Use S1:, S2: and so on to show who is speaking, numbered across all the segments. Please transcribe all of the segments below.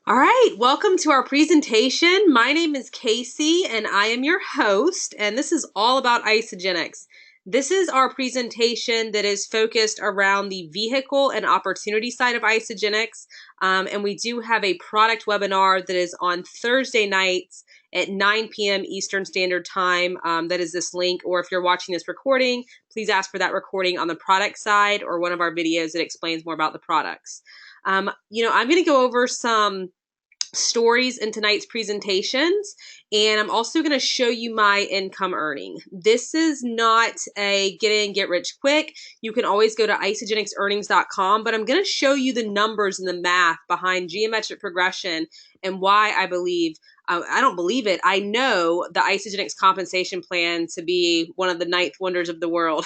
S1: All right, welcome to our presentation. My name is Casey and I am your host, and this is all about Isagenix. This is our presentation that is focused around the vehicle and opportunity side of Isagenix, and we do have a product webinar that is on Thursday nights at 9 p.m. Eastern Standard Time. That is this link, or if you're watching this recording, please ask for that recording on the product side or one of our videos that explains more about the products. I'm going to go over some stories in tonight's presentations, and I'm also going to show you my income earning. This is not a get in, get rich quick. You can always go to isagenixearnings.com, but I'm going to show you the numbers and the math behind geometric progression and why I believe I don't believe it. I know the Isagenix compensation plan to be one of the ninth wonders of the world.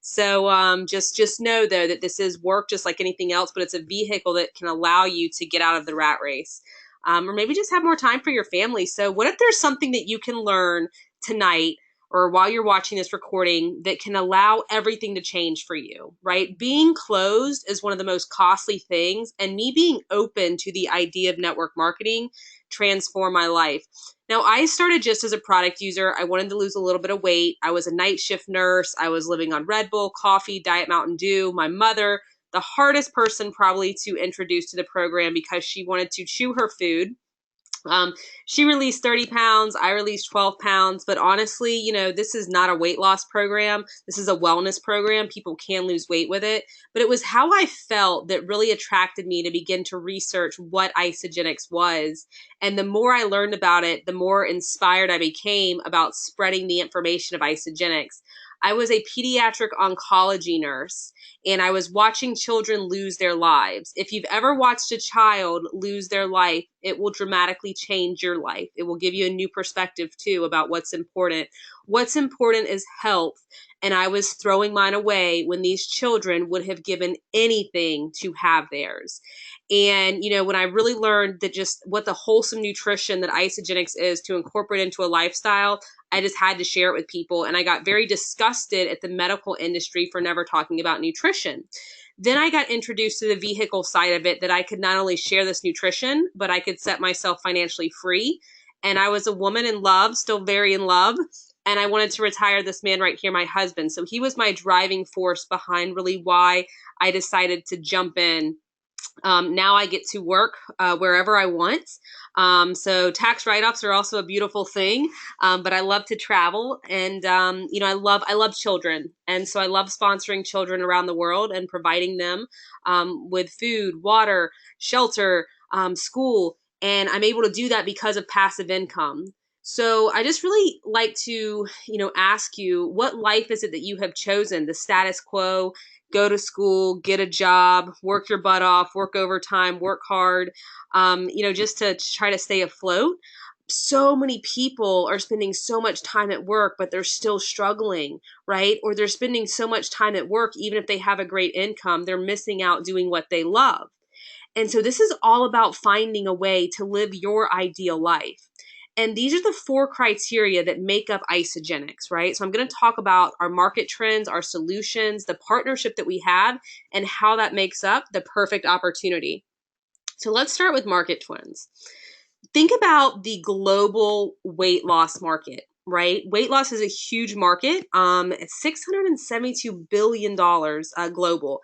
S1: So just know though that this is work just like anything else, but it's a vehicle that can allow you to get out of the rat race. Or maybe just have more time for your family. So what if there's something that you can learn tonight or while you're watching this recording that can allow everything to change for you, right? Being closed is one of the most costly things, and me being open to the idea of network marketing transformed my life. Now, I started just as a product user. I wanted to lose a little bit of weight. I was a night shift nurse. I was living on Red Bull, coffee, Diet Mountain Dew. My mother, the hardest person probably to introduce to the program because she wanted to chew her food. She released 30 pounds. I released 12 pounds. But honestly, this is not a weight loss program. This is a wellness program. People can lose weight with it. But it was how I felt that really attracted me to begin to research what Isagenix was. And the more I learned about it, the more inspired I became about spreading the information of Isagenix. I was a pediatric oncology nurse, and I was watching children lose their lives. If you've ever watched a child lose their life, it will dramatically change your life. It will give you a new perspective too about what's important. What's important is health. And I was throwing mine away when these children would have given anything to have theirs. And, when I really learned that just what the wholesome nutrition that Isagenix is to incorporate into a lifestyle, I just had to share it with people. And I got very disgusted at the medical industry for never talking about nutrition. Then I got introduced to the vehicle side of it, that I could not only share this nutrition, but I could set myself financially free. And I was a woman in love, still very in love. And I wanted to retire this man right here, my husband. So he was my driving force behind really why I decided to jump in. Now I get to work wherever I want. So tax write-offs are also a beautiful thing. But I love to travel, and I love children, and so I love sponsoring children around the world and providing them with food, water, shelter, school, and I'm able to do that because of passive income. So I just really like to, ask you, what life is it that you have chosen? The status quo, go to school, get a job, work your butt off, work overtime, work hard, just to try to stay afloat. So many people are spending so much time at work, but they're still struggling, right? Or they're spending so much time at work, even if they have a great income, they're missing out doing what they love. And so this is all about finding a way to live your ideal life. And these are the 4 criteria that make up Isagenix, right? So I'm going to talk about our market trends, our solutions, the partnership that we have, and how that makes up the perfect opportunity. So let's start with market trends. Think about the global weight loss market, right? Weight loss is a huge market. It's $672 billion global.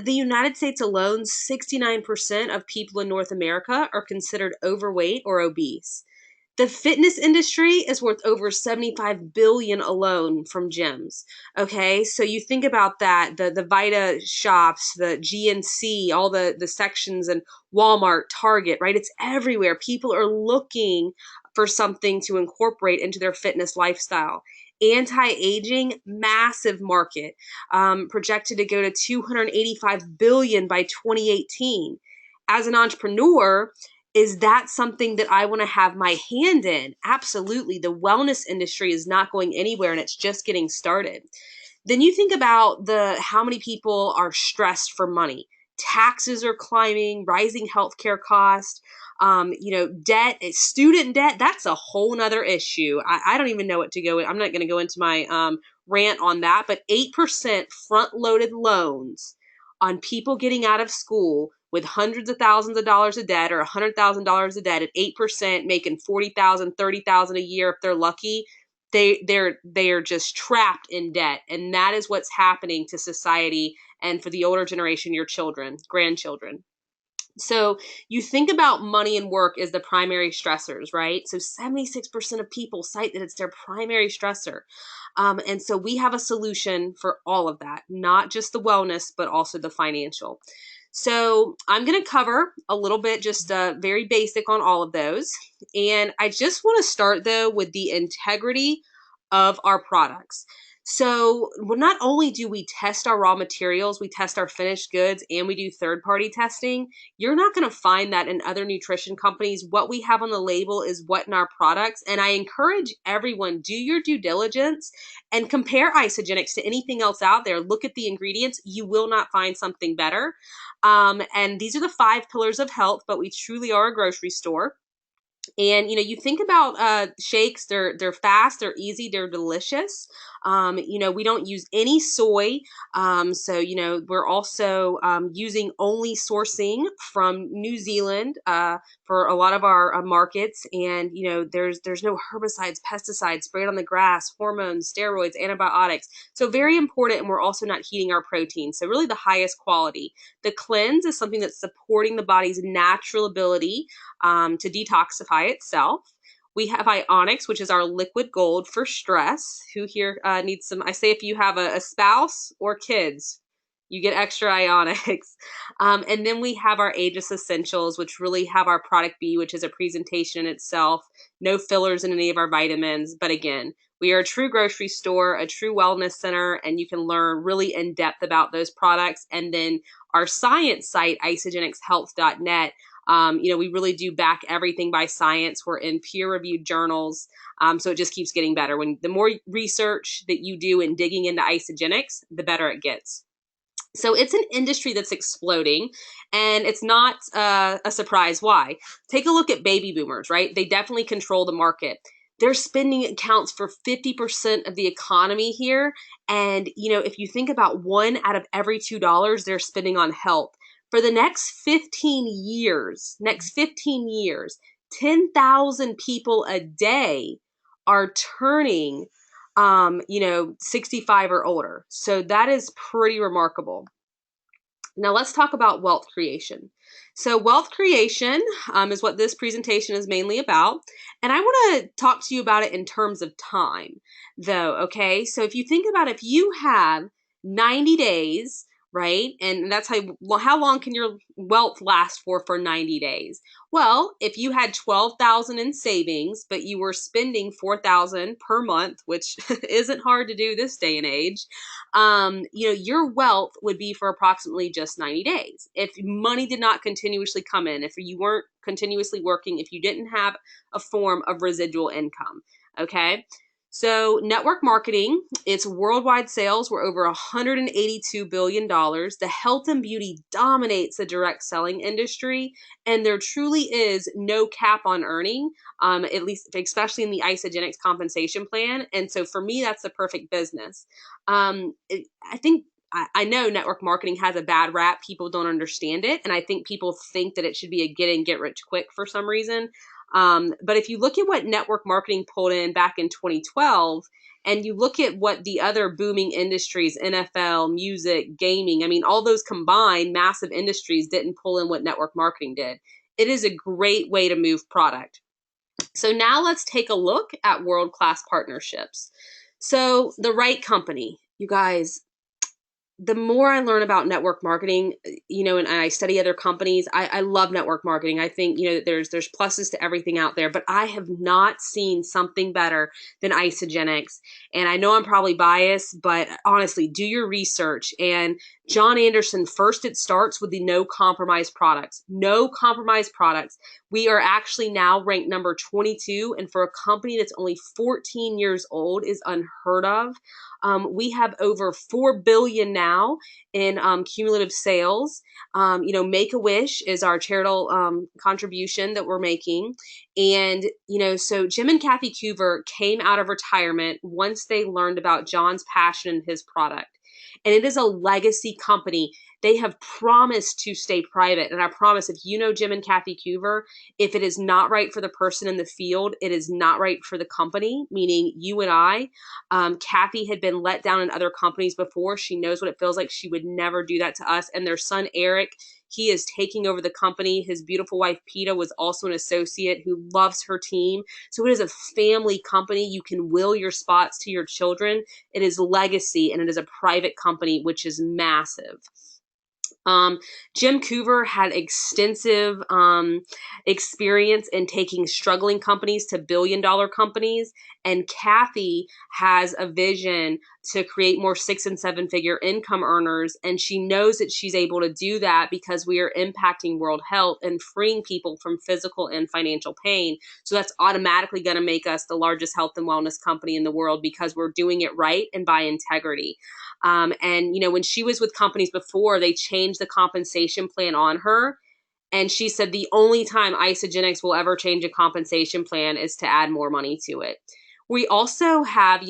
S1: The United States alone, 69% of people in North America are considered overweight or obese. The fitness industry is worth over 75 billion alone from gyms. Okay, so you think about that, the Vita shops, the GNC, all the sections, and Walmart, Target, right? It's everywhere. People are looking for something to incorporate into their fitness lifestyle. Anti-aging, massive market, projected to go to 285 billion by 2018. As an entrepreneur, is that something that I want to have my hand in? Absolutely. The wellness industry is not going anywhere, and it's just getting started. Then you think about how many people are stressed for money. Taxes are climbing, rising healthcare costs, debt, student debt. That's a whole nother issue. I don't even know what to go in. I'm not going to go into my rant on that, but 8% front-loaded loans on people getting out of school with hundreds of thousands of dollars of debt or $100,000 of debt at 8%, making $40,000, $30,000 a year if they're lucky. They are just trapped in debt, and that is what's happening to society and for the older generation, your children, grandchildren. So you think about money and work as the primary stressors, right? So 76% of people cite that it's their primary stressor. And so we have a solution for all of that, not just the wellness, but also the financial. So I'm going to cover a little bit, just very basic on all of those. And I just want to start, though, with the integrity of our products. So not only do we test our raw materials, we test our finished goods, and we do third-party testing. You're not going to find that in other nutrition companies. What we have on the label is what in our products. And I encourage everyone, do your due diligence and compare Isagenix to anything else out there. Look at the ingredients. You will not find something better. And these are the 5 pillars of health, but we truly are a grocery store. And, you think about shakes, they're fast, they're easy, they're delicious. We don't use any soy. So, we're also using only sourcing from New Zealand for a lot of our markets. And, there's no herbicides, pesticides sprayed on the grass, hormones, steroids, antibiotics. So very important. And we're also not heating our protein. So really the highest quality. The cleanse is something that's supporting the body's natural ability to detoxify itself. We have Ionix, which is our liquid gold for stress. Who here needs some? I say if you have a spouse or kids, you get extra Ionix. And then we have our Aegis Essentials, which really have our product B, which is a presentation in itself. No fillers in any of our vitamins. But again, we are a true grocery store, a true wellness center, and you can learn really in depth about those products. And then our science site, isagenixhealth.net. We really do back everything by science. We're in peer-reviewed journals, so it just keeps getting better. The more research that you do in digging into Isagenix, the better it gets. So it's an industry that's exploding, and it's not a surprise why. Take a look at baby boomers, right? They definitely control the market. Their spending accounts for 50% of the economy here. And, if you think about 1 out of every $2 they're spending on health, for the next 15 years, 10,000 people a day are turning 65 or older. So that is pretty remarkable. Now let's talk about wealth creation. So wealth creation is what this presentation is mainly about. And I want to talk to you about it in terms of time, though, okay? So if you think about if you have 90 days, right? And that's how long can your wealth last for 90 days? Well, if you had 12,000 in savings, but you were spending 4,000 per month, which isn't hard to do this day and age, your wealth would be for approximately just 90 days. If money did not continuously come in, if you weren't continuously working, if you didn't have a form of residual income, okay? So network marketing, its worldwide sales were over $182 billion. The health and beauty dominates the direct selling industry, and there truly is no cap on earning, at least, especially in the Isagenix compensation plan. And so for me, that's the perfect business. I know network marketing has a bad rap. People don't understand it. And I think people think that it should be a get rich quick for some reason. But if you look at what network marketing pulled in back in 2012, and you look at what the other booming industries, NFL, music, gaming, all those combined massive industries didn't pull in what network marketing did. It is a great way to move product. So now let's take a look at world-class partnerships. So the right company, you guys, the more I learn about network marketing, and I study other companies, I love network marketing. I think, there's pluses to everything out there, but I have not seen something better than Isagenix. And I know I'm probably biased, but honestly, do your research. And John Anderson, first it starts with the no compromise products. No compromise products. We are actually now ranked number 22. And for a company that's only 14 years old is unheard of. We have over $4 billion now in cumulative sales. Make-A-Wish is our charitable contribution that we're making. And, so Jim and Kathy Coover came out of retirement once they learned about John's passion and his product. And it is a legacy company. they have promised to stay private. And I promise, if you know Jim and Kathy Coover, if it is not right for the person in the field, it is not right for the company, meaning you and I. Kathy had been let down in other companies before. She knows what it feels like. She would never do that to us. And their son, Eric, he is taking over the company. His beautiful wife, Peta, was also an associate who loves her team. So it is a family company. You can will your spots to your children. It is legacy, and it is a private company, which is massive. Jim Coover had extensive experience in taking struggling companies to billion-dollar companies, and Kathy has a vision to create more 6- and 7-figure income earners, and she knows that she's able to do that because we are impacting world health and freeing people from physical and financial pain. So that's automatically going to make us the largest health and wellness company in the world because we're doing it right and by integrity. And, you know, when she was with companies before, they changed the compensation plan on her. And she said the only time Isagenix will ever change a compensation plan is to add more money to it. We also have,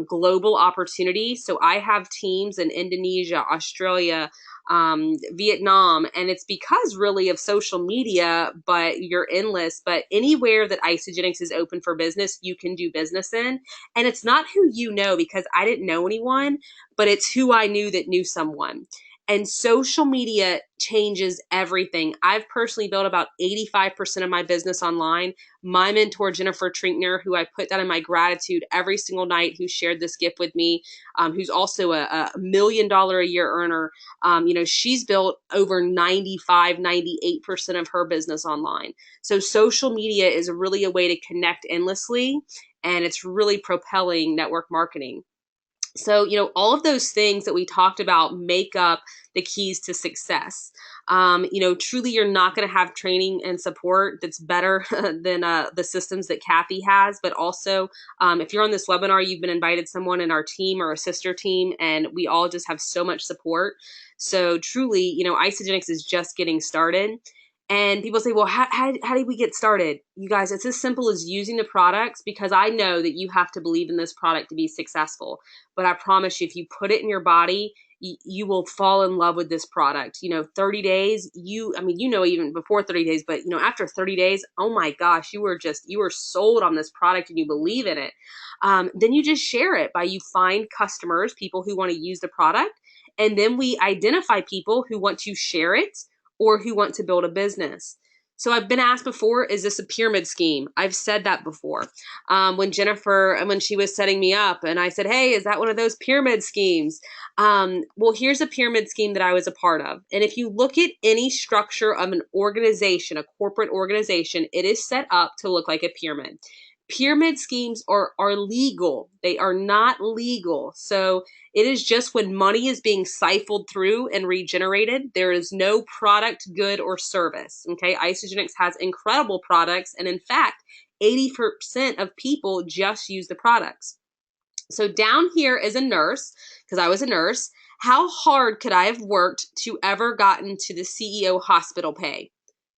S1: global opportunity. So I have teams in Indonesia, Australia, Vietnam, and it's because really of social media, but you're endless. But anywhere that Isagenix is open for business, you can do business in. And it's not who you know, because I didn't know anyone, but it's who I knew that knew someone. And social media changes everything. I've personally built about 85% of my business online. My mentor, Jennifer Trinkner, who I put that in my gratitude every single night, who shared this gift with me, who's also a $1 million a year earner. She's built over 98% of her business online. So social media is really a way to connect endlessly, and it's really propelling network marketing. So, all of those things that we talked about make up the keys to success. Truly, you're not going to have training and support that's better than the systems that Kathy has. But also, if you're on this webinar, you've been invited someone in our team or a sister team, and we all just have so much support. So truly, Isagenix is just getting started. And people say, well, how did we get started? You guys, it's as simple as using the products, because I know that you have to believe in this product to be successful. But I promise you, if you put it in your body, you will fall in love with this product. 30 days, even before 30 days, but after 30 days, oh my gosh, you were sold on this product and you believe in it. Then you just share it you find customers, people who want to use the product. And then we identify people who want to share it or who want to build a business. So I've been asked before, is this a pyramid scheme? I've said that before. When she was setting me up, and I said, hey, is that one of those pyramid schemes? Well, here's a pyramid scheme that I was a part of. And if you look at any structure of an organization, a corporate organization, it is set up to look like a pyramid. Pyramid schemes are legal. They are not legal. So it is just when money is being siphoned through and regenerated. There is no product, good, or service. Okay, Isagenix has incredible products, and in fact, 80% of people just use the products. So down here as a nurse, because I was a nurse, how hard could I have worked to ever gotten to the CEO hospital pay?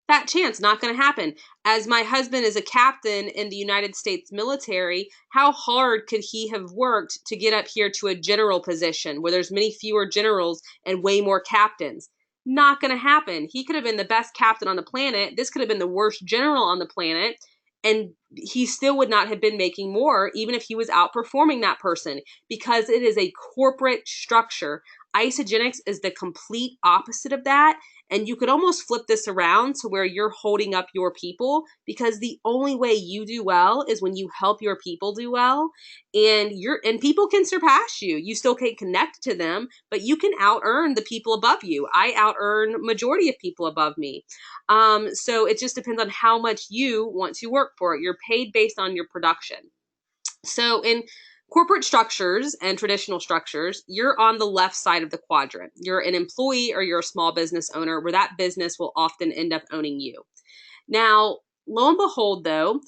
S1: That chance, not going to happen. As my husband is a captain in the United States military, how hard could he have worked to get up here to a general position where there's many fewer generals and way more captains? Not going to happen. He could have been the best captain on the planet. This could have been the worst general on the planet. And he still would not have been making more, even if he was outperforming that person, because it is a corporate structure. Isagenix is the complete opposite of that. And you could almost flip this around to where you're holding up your people, because the only way you do well is when you help your people do well. And people can surpass you. You still can't connect to them, but you can out earn the people above you. I out earn majority of people above me. So it just depends on how much you want to work for it. You're paid based on your production. So in corporate structures and traditional structures, you're on the left side of the quadrant. You're an employee or you're a small business owner, where that business will often end up owning you. Now, lo and behold, though,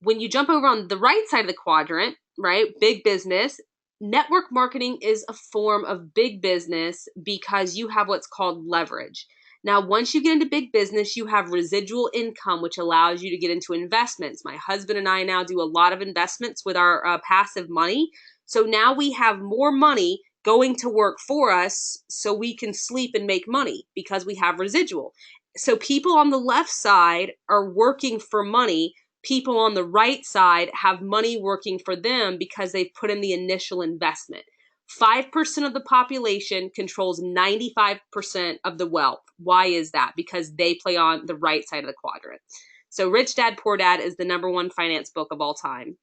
S1: when you jump over on the right side of the quadrant, right, big business, network marketing is a form of big business because you have what's called leverage. Now, once you get into big business, you have residual income, which allows you to get into investments. My husband and I now do a lot of investments with our passive money. So now we have more money going to work for us so we can sleep and make money because we have residual. So people on the left side are working for money. People on the right side have money working for them because they've put in the initial investment. 5% of the population controls 95% of the wealth. Why is that? Because they play on the right side of the quadrant. So Rich Dad, Poor Dad is the #1 finance book of all time.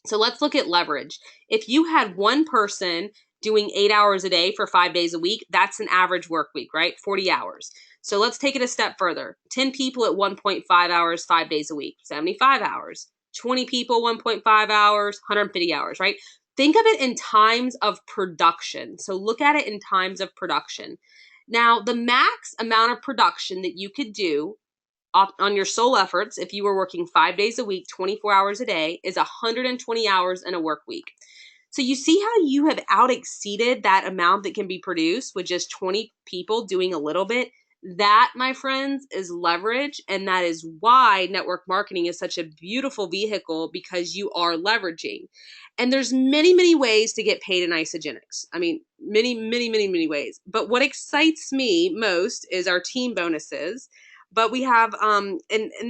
S1: So let's look at leverage. If you had one person doing 8 hours a day for 5 days a week, that's an average work week, right? 40 hours. So let's take it a step further. 10 people at 1.5 hours, 5 days a week, 75 hours. 20 people, 1.5 hours, 150 hours, right? Think of it in times of production. So look at it in times of production. Now, the max amount of production that you could do on your sole efforts, if you were working 5 days a week, 24 hours a day, is 120 hours in a work week. So you see how you have out exceeded that amount that can be produced with just 20 people doing a little bit? That, my friends, is leverage. And that is why network marketing is such a beautiful vehicle, because you are leveraging. And there's many, many ways to get paid in Isagenix. I mean, many, many, many, many ways. But what excites me most is our team bonuses. But we have and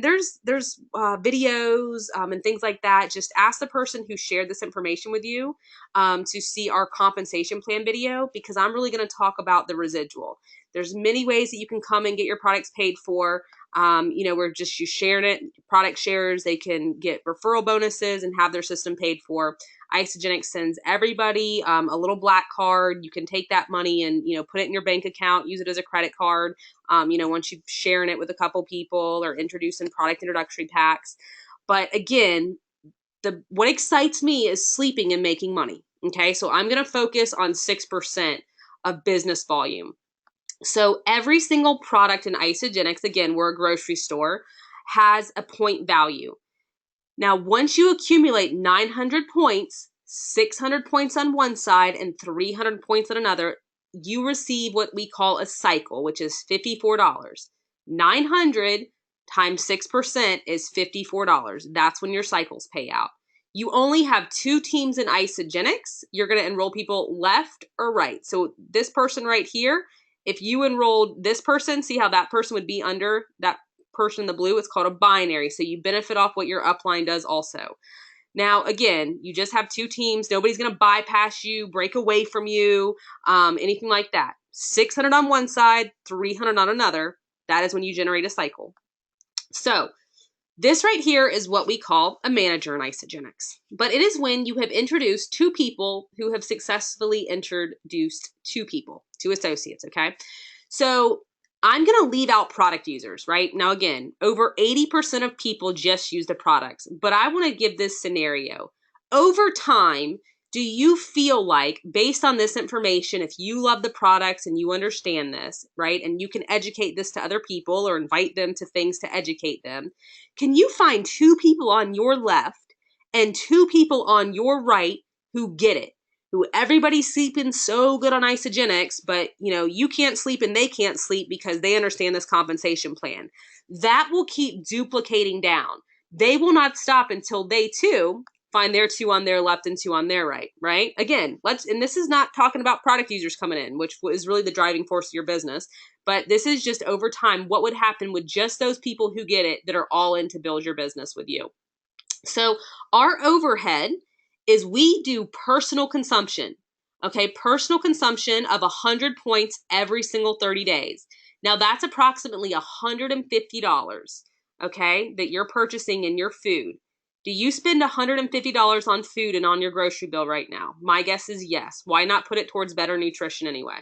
S1: there's videos and things like that. Just ask the person who shared this information with you to see our compensation plan video, because I'm really going to talk about the residual. There's many ways that you can come and get your products paid for. We're just you sharing it, product shares. They can get referral bonuses and have their system paid for. Isagenix sends everybody a little black card. You can take that money and put it in your bank account, use it as a credit card. Once you've sharing it with a couple people or introducing product introductory packs. But again, what excites me is sleeping and making money. Okay, so I'm going to focus on 6% of business volume. So every single product in Isagenix, again, we're a grocery store, has a point value. Now, once you accumulate 900 points, 600 points on one side and 300 points on another, you receive what we call a cycle, which is $54. 900 times 6% is $54. That's when your cycles pay out. You only have 2 teams in Isagenix. You're going to enroll people left or right. So this person right here, if you enrolled this person, see how that person would be under that person in the blue? It's called a binary. So you benefit off what your upline does also. Now, again, you just have 2 teams. Nobody's going to bypass you, break away from you, anything like that. 600 on one side, 300 on another. That is when you generate a cycle. So this right here is what we call a manager in Isagenix. But it is when you have introduced 2 people who have successfully introduced 2 people, 2 associates, okay? So I'm going to leave out product users, right? Now, again, over 80% of people just use the products, but I want to give this scenario. Over time, do you feel like, based on this information, if you love the products and you understand this, right, and you can educate this to other people or invite them to things to educate them, can you find 2 people on your left and 2 people on your right who get it? Who everybody's sleeping so good on Isagenix, but you can't sleep and they can't sleep because they understand this compensation plan. That will keep duplicating down. They will not stop until they too find their 2 on their left and 2 on their right, right? Again, and this is not talking about product users coming in, which is really the driving force of your business, but this is just over time, what would happen with just those people who get it that are all in to build your business with you. So our overhead is we do personal consumption, okay? Personal consumption of 100 points every single 30 days. Now that's approximately $150, okay, that you're purchasing in your food. Do you spend $150 on food and on your grocery bill right now? My guess is yes. Why not put it towards better nutrition anyway?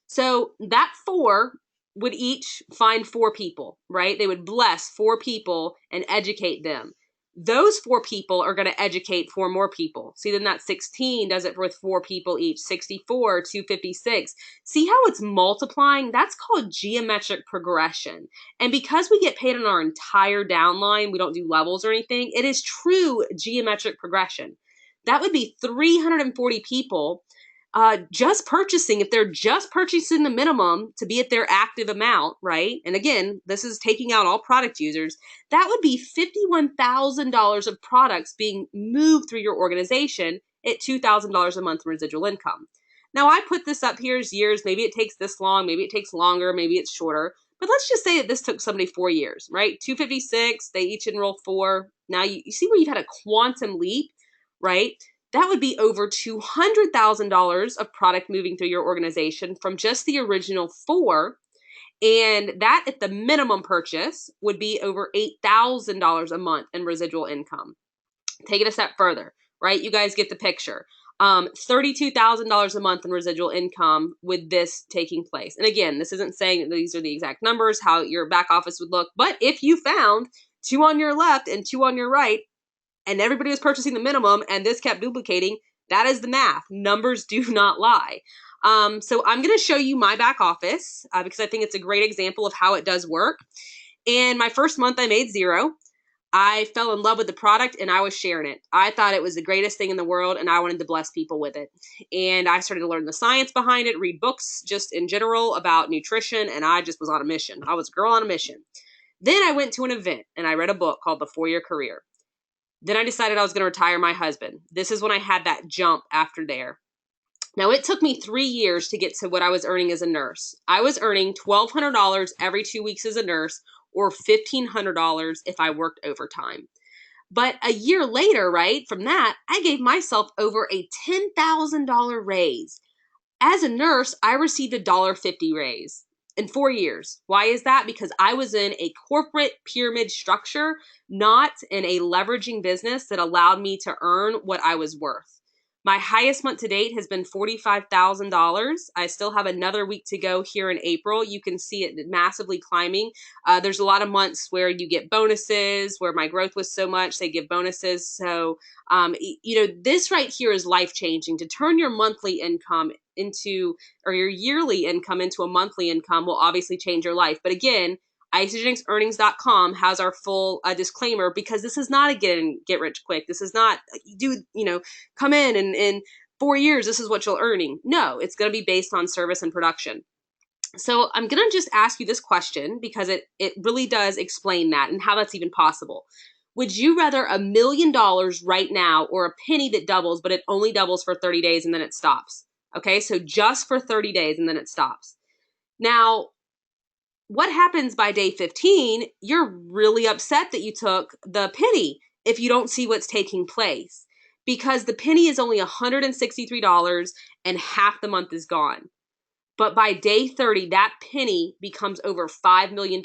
S1: So that 4 would each find 4 people, right? They would bless 4 people and educate them. Those 4 people are going to educate 4 more people. See, then that 16 does it with 4 people each. 64, 256. See how it's multiplying? That's called geometric progression. And because we get paid on our entire downline, we don't do levels or anything, it is true geometric progression. That would be 340 people just purchasing, if they're just purchasing the minimum to be at their active amount, right? And again, this is taking out all product users. That would be $51,000 of products being moved through your organization at $2,000 a month residual income. Now I put this up here as years. Maybe it takes this long, maybe it takes longer, maybe it's shorter. But let's just say that this took somebody 4 years, right? 256, they each enroll 4. Now you see where you've had a quantum leap, right? That would be over $200,000 of product moving through your organization from just the original 4. And that at the minimum purchase would be over $8,000 a month in residual income. Take it a step further, right? You guys get the picture. $32,000 a month in residual income with this taking place. And again, this isn't saying that these are the exact numbers, how your back office would look, but if you found 2 on your left and 2 on your right, and everybody was purchasing the minimum and this kept duplicating, that is the math. Numbers do not lie. So I'm going to show you my back office because I think it's a great example of how it does work. And my first month I made 0. I fell in love with the product and I was sharing it. I thought it was the greatest thing in the world and I wanted to bless people with it. And I started to learn the science behind it, read books just in general about nutrition, and I just was on a mission. I was a girl on a mission. Then I went to an event and I read a book called The 4-Year Career. Then I decided I was going to retire my husband. This is when I had that jump after there. Now, it took me 3 years to get to what I was earning as a nurse. I was earning $1,200 every 2 weeks as a nurse, or $1,500 if I worked overtime. But a year later, right, from that, I gave myself over a $10,000 raise. As a nurse, I received a $1.50 raise in 4 years. Why is that? Because I was in a corporate pyramid structure, not in a leveraging business that allowed me to earn what I was worth. My highest month to date has been $45,000. I still have another week to go here in April. You can see it massively climbing. There's a lot of months where you get bonuses, where my growth was so much, they give bonuses. So, this right here is life-changing. To turn your monthly income into, or your yearly income into a monthly income will obviously change your life. But again, IsagenixEarnings.com has our full disclaimer, because this is not a get rich quick. This is not, come in and in 4 years, this is what you're earning. No, it's going to be based on service and production. So I'm going to just ask you this question because it really does explain that and how that's even possible. Would you rather $1 million right now or a penny that doubles, but it only doubles for 30 days and then it stops? Okay, so just for 30 days and then it stops. Now, what happens by day 15? You're really upset that you took the penny if you don't see what's taking place, because the penny is only $163 and half the month is gone. But by day 30, that penny becomes over $5 million.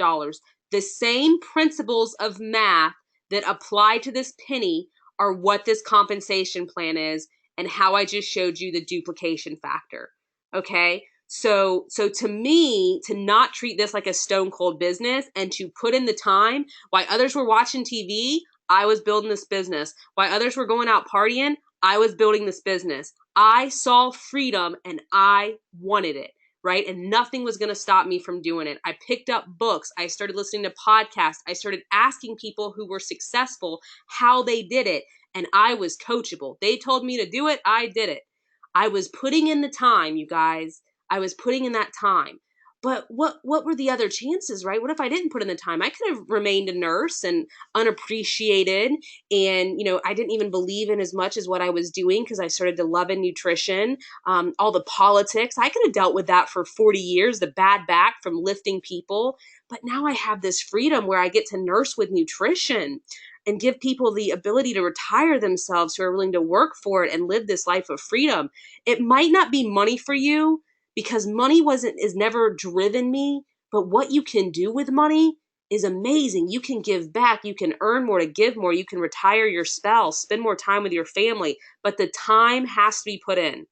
S1: The same principles of math that apply to this penny are what this compensation plan is, and how I just showed you the duplication factor. Okay? So to me, to not treat this like a stone cold business and to put in the time, while others were watching TV, I was building this business. While others were going out partying, I was building this business. I saw freedom and I wanted it, right? And nothing was going to stop me from doing it. I picked up books. I started listening to podcasts. I started asking people who were successful how they did it. And I was coachable. They told me to do it. I did it. I was putting in the time, you guys. I was putting in that time. But what were the other chances, right? What if I didn't put in the time? I could have remained a nurse and unappreciated, and I didn't even believe in as much as what I was doing because I started to love in nutrition. All the politics, I could have dealt with that for 40 years, the bad back from lifting people. But now I have this freedom where I get to nurse with nutrition and give people the ability to retire themselves who are willing to work for it and live this life of freedom. It might not be money for you, because money is never driven me, but what you can do with money is amazing. You can give back, you can earn more to give more, you can retire your spouse, spend more time with your family, but the time has to be put in.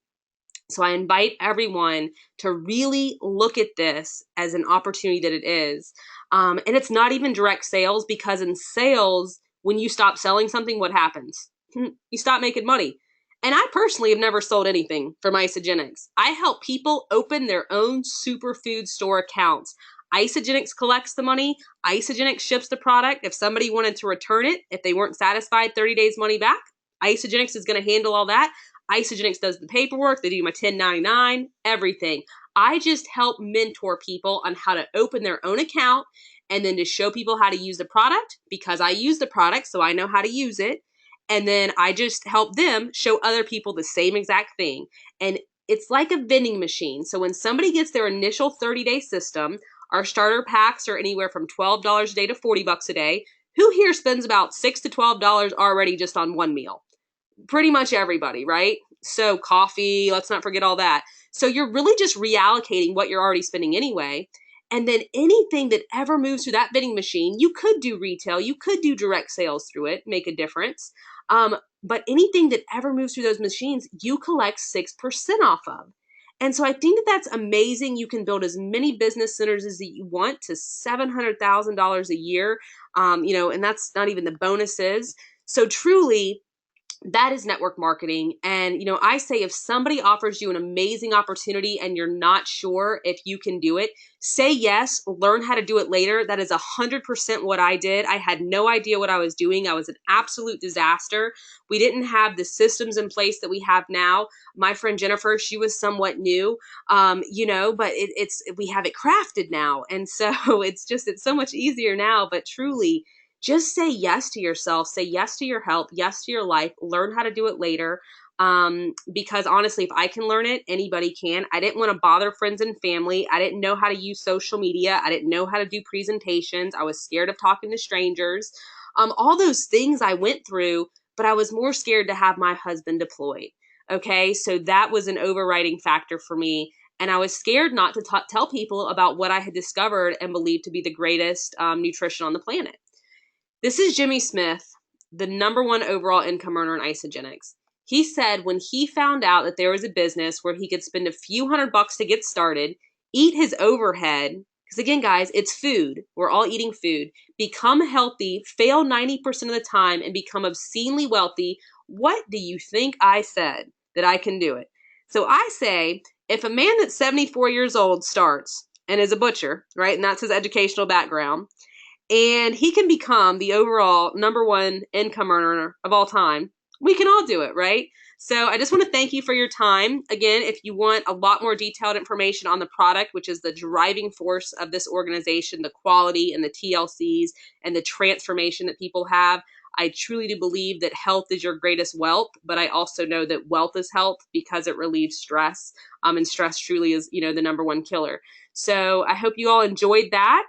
S1: So I invite everyone to really look at this as an opportunity that it is. And it's not even direct sales, because in sales, when you stop selling something, what happens? You stop making money. And I personally have never sold anything from Isagenix. I help people open their own superfood store accounts. Isagenix collects the money. Isagenix ships the product. If somebody wanted to return it, if they weren't satisfied, 30 days money back. Isagenix is going to handle all that. Isagenix does the paperwork. They do my 1099, everything. I just help mentor people on how to open their own account and then to show people how to use the product, because I use the product, so I know how to use it. And then I just help them show other people the same exact thing. And it's like a vending machine. So when somebody gets their initial 30-day system, our starter packs are anywhere from $12 a day to $40 a day. Who here spends about $6 to $12 already just on one meal? Pretty much everybody, right? So coffee, let's not forget all that. So you're really just reallocating what you're already spending anyway. And then anything that ever moves through that vending machine, you could do retail, you could do direct sales through it, make a difference. But anything that ever moves through those machines, you collect 6% off of. And so I think that that's amazing. You can build as many business centers as you want to $700,000 a year, and that's not even the bonuses. So truly, that is network marketing. And, I say if somebody offers you an amazing opportunity and you're not sure if you can do it, say yes, learn how to do it later. That is 100% what I did. I had no idea what I was doing. I was an absolute disaster. We didn't have the systems in place that we have now. My friend Jennifer, she was somewhat new, but we have it crafted now. And so it's so much easier now, but truly, just say yes to yourself, say yes to your health, yes to your life, learn how to do it later. Because honestly, if I can learn it, anybody can. I didn't want to bother friends and family. I didn't know how to use social media. I didn't know how to do presentations. I was scared of talking to strangers. All those things I went through, but I was more scared to have my husband deployed. Okay, so that was an overriding factor for me. And I was scared not to tell people about what I had discovered and believed to be the greatest nutrition on the planet. This is Jimmy Smith, the #1 overall income earner in Isagenix. He said when he found out that there was a business where he could spend a few $100 to get started, eat his overhead, because again, guys, it's food. We're all eating food. Become healthy, fail 90% of the time, and become obscenely wealthy. What do you think I said? That I can do it. So I say, if a man that's 74 years old starts and is a butcher, right, and that's his educational background, and he can become the overall #1 income earner of all time, we can all do it, right? So I just want to thank you for your time. Again, if you want a lot more detailed information on the product, which is the driving force of this organization, the quality and the TLCs and the transformation that people have, I truly do believe that health is your greatest wealth, but I also know that wealth is health because it relieves stress. And stress truly is, the #1 killer. So I hope you all enjoyed that.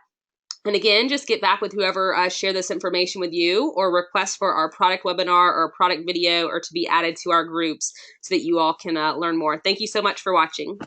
S1: And again, just get back with whoever shared this information with you, or request for our product webinar or product video, or to be added to our groups so that you all can learn more. Thank you so much for watching.